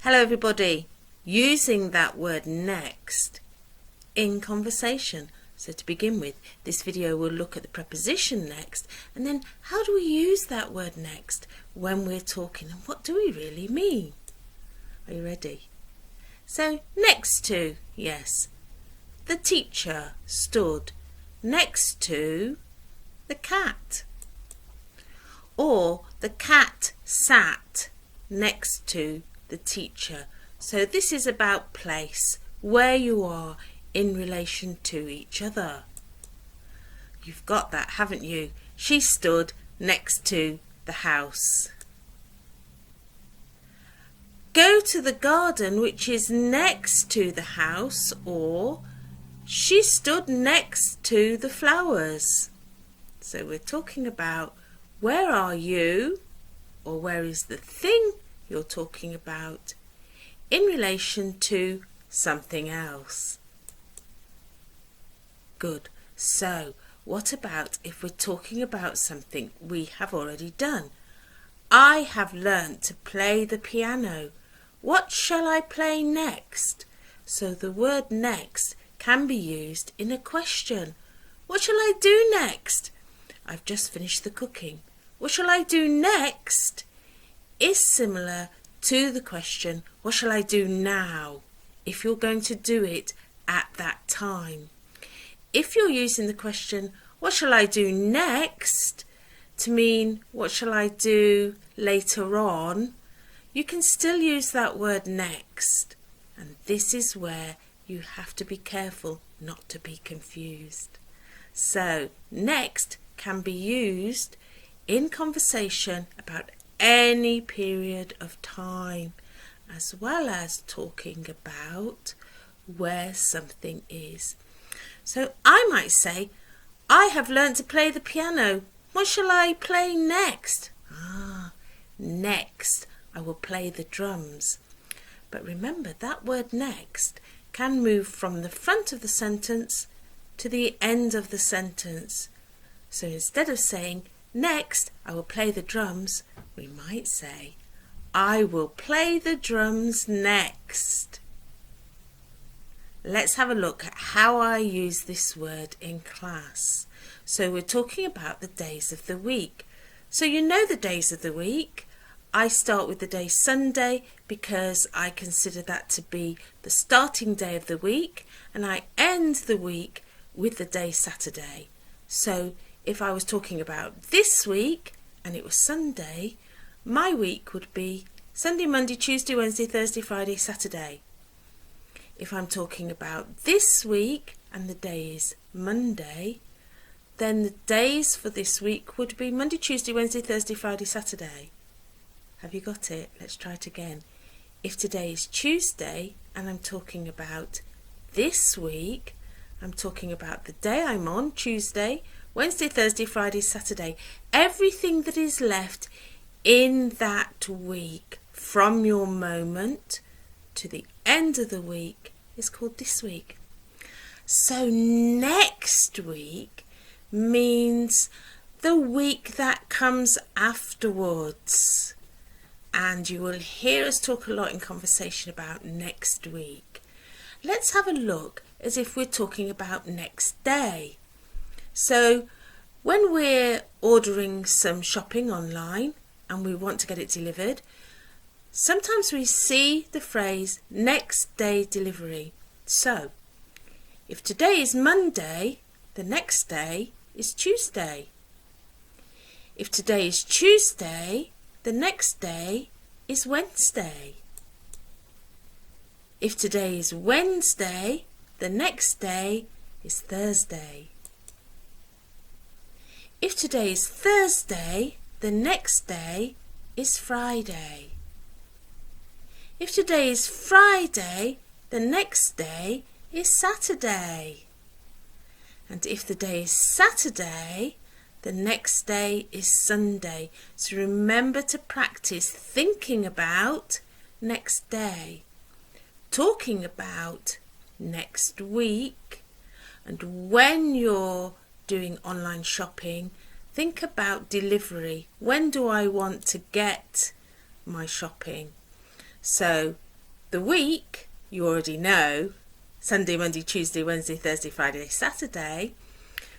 Hello everybody, using that word next in conversation. So to begin with, this video will look at the preposition next and then how do we use that word next when we're talking and what do we really mean? Are you ready? So next to, yes, the teacher stood next to the cat, or the cat sat next to the teacher. So this is about place, where you are in relation to each other. You've got that, haven't you? She stood next to the house. Go to the garden which is next to the house, or she stood next to the flowers. So we're talking about where are you, or where is the thing you're talking about in relation to something else. Good. So what about if we're talking about something we have already done? I have learnt to play the piano. What shall I play next? So the word next can be used in a question. What shall I do next? I've just finished the cooking. What shall I do next? Is similar to the question, what shall I do now? If you're going to do it at that time. If you're using the question, what shall I do next? To mean, what shall I do later on? You can still use that word next. And this is where you have to be careful not to be confused. So, next can be used in conversation about any period of time, as well as talking about where something is. So I might say, I have learnt to play the piano. What shall I play next? Next I will play the drums. But remember, that word next can move from the front of the sentence to the end of the sentence. So instead of saying, next I will play the drums, we might say, I will play the drums next. Let's have a look at how I use this word in class. So we're talking about the days of the week. So you know the days of the week. I start with the day Sunday because I consider that to be the starting day of the week, and I end the week with the day Saturday. So if I was talking about this week and it was Sunday, my week would be Sunday, Monday, Tuesday, Wednesday, Thursday, Friday, Saturday. If I'm talking about this week and the day is Monday, then the days for this week would be Monday, Tuesday, Wednesday, Thursday, Friday, Saturday. Have you got it? Let's try it again. If today is Tuesday and I'm talking about this week, I'm talking about the day I'm on, Tuesday, Wednesday, Thursday, Friday, Saturday. Everything that is left in that week from your moment to the end of the week is called this week. So next week means the week that comes afterwards. And you will hear us talk a lot in conversation about next week. Let's have a look as if we're talking about next day. So when we're ordering some shopping online and we want to get it delivered, sometimes we see the phrase next day delivery. So if today is Monday, the next day is Tuesday. If today is Tuesday, the next day is Wednesday. If today is Wednesday, the next day is Thursday. If today is Thursday, the next day is Friday. If today is Friday, the next day is Saturday. And if the day is Saturday, the next day is Sunday. So remember to practice thinking about next day, talking about next week, and when you're doing online shopping, think about delivery. When do I want to get my shopping? So The week, you already know, Sunday, Monday, Tuesday, Wednesday, Thursday, Friday, Saturday.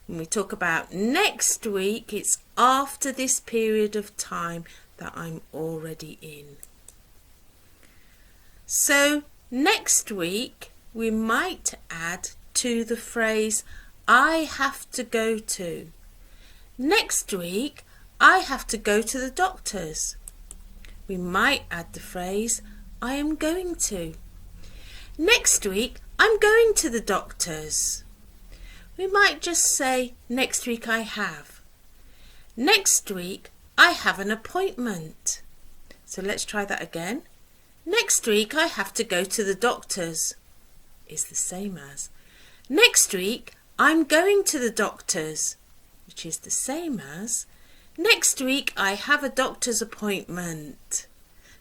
When we talk about next week, it's after this period of time that I'm already in. So next week, we might add to the phrase, I have to go to. Next week, I have to go to the doctor's. We might add the phrase, I am going to. Next week, I'm going to the doctor's. We might just say, next week I have. Next week, I have an appointment. So let's try that again. Next week, I have to go to the doctor's. Is the same as. Next week, I'm going to the doctor's, which is the same as. Next week, I have a doctor's appointment.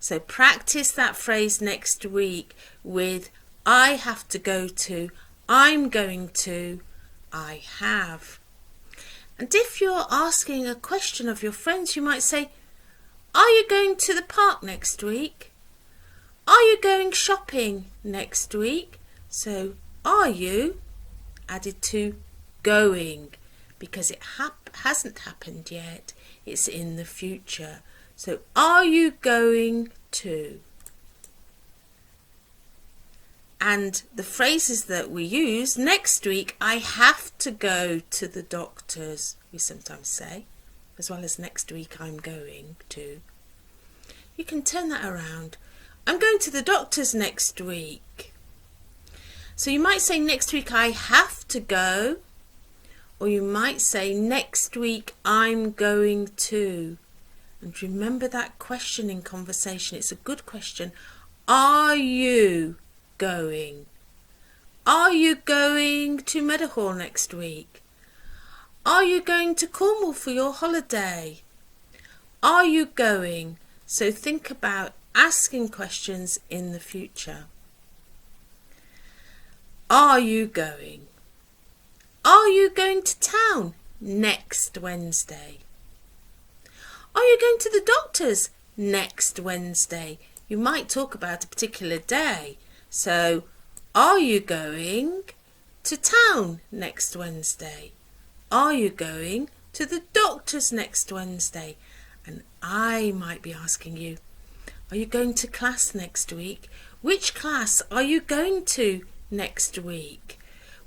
So practice that phrase next week with I have to go to, I'm going to, I have. And if you're asking a question of your friends, you might say, are you going to the park next week? Are you going shopping next week? So are you added to going because it hasn't happened yet. It's in the future. So are you going to? And the phrases that we use, next week, I have to go to the doctor's, we sometimes say, as well as next week, I'm going to. You can turn that around. I'm going to the doctor's next week. So you might say next week, I have to go, or you might say next week, I'm going to. And remember that question in conversation. It's a good question. Are you going? Are you going to Meadowhall next week? Are you going to Cornwall for your holiday? Are you going? So think about asking questions in the future. Are you going? Are you going to town next Wednesday? Are you going to the doctor's next Wednesday? You might talk about a particular day. So, are you going to town next Wednesday? Are you going to the doctor's next Wednesday? And I might be asking you, are you going to class next week? Which class are you going to next week?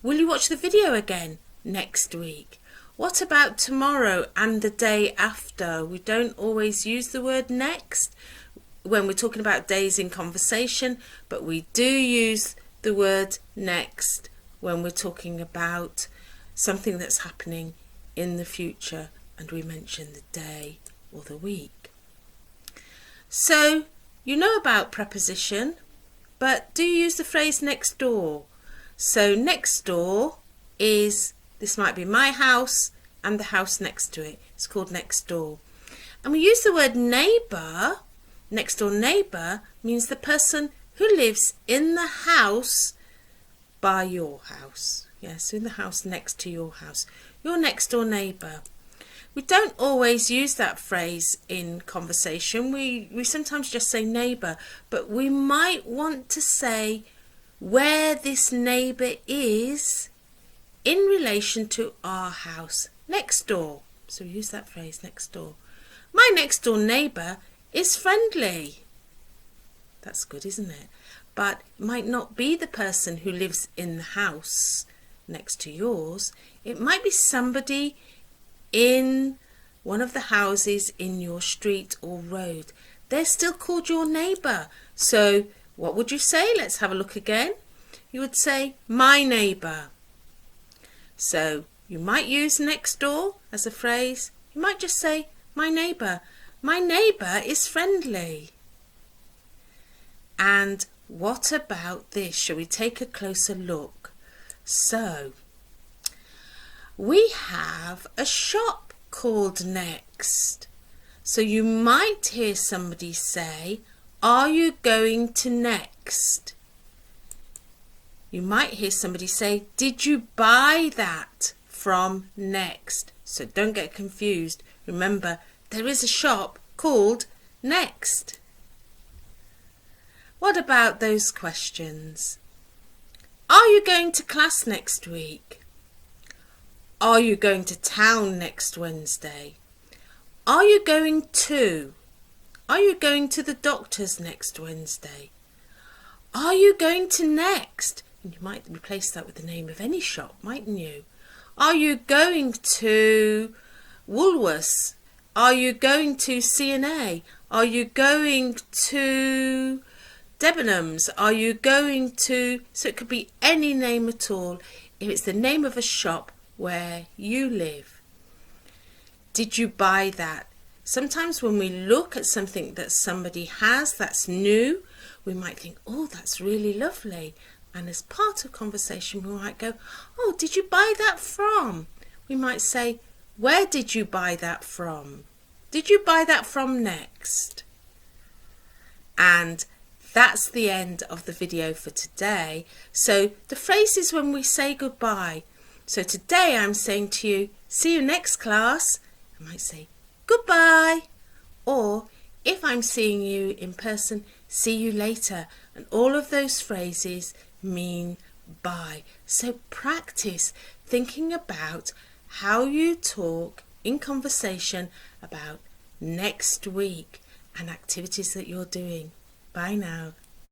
Will you watch the video again next week? What about tomorrow and the day after? We don't always use the word next when we're talking about days in conversation, but we do use the word next when we're talking about something that's happening in the future, and we mention the day or the week. So you know about preposition, but do you use the phrase next door? So next door is, this might be my house and the house next to it. It's called next door. And we use the word neighbour. Next door neighbour means the person who lives in the house by your house. Yes, in the house next to your house. Your next door neighbour. We don't always use that phrase in conversation. We sometimes just say neighbour, but we might want to say where this neighbour is in relation to our house next door. So we use that phrase next door. My next door neighbour is friendly. That's good, isn't it? But it might not be the person who lives in the house next to yours. It might be somebody in one of the houses in your street or road. They're still called your neighbour. So what would you say? Let's have a look again. You would say my neighbour. So you might use next door as a phrase. You might just say my neighbour. My neighbour is friendly. And what about this? Shall we take a closer look? So, we have a shop called Next. So you might hear somebody say, are you going to Next? You might hear somebody say, did you buy that from Next? So don't get confused. Remember, there is a shop called Next. What about about those questions. Are you going to class next week? Are you going to town next Wednesday? Are you going to? Are you going to the doctor's next Wednesday? Are you going to Next? And you might replace that with the name of any shop, mightn't you? Are you going to Woolworths? Are you going to C&A? Are you going to Debenhams? Are you going to... So it could be any name at all if it's the name of a shop where you live. Did you buy that? Sometimes when we look at something that somebody has that's new, we might think, oh, that's really lovely. And as part of conversation, we might go, oh, did you buy that from? We might say, where did you buy that from? Did you buy that from Next? And that's the end of the video for today. So the phrase is when we say goodbye. So today I'm saying to you, see you next class. I might say goodbye. Or if I'm seeing you in person, see you later. And all of those phrases mean bye. So practice thinking about how you talk in conversation about next week and activities that you're doing. Bye now.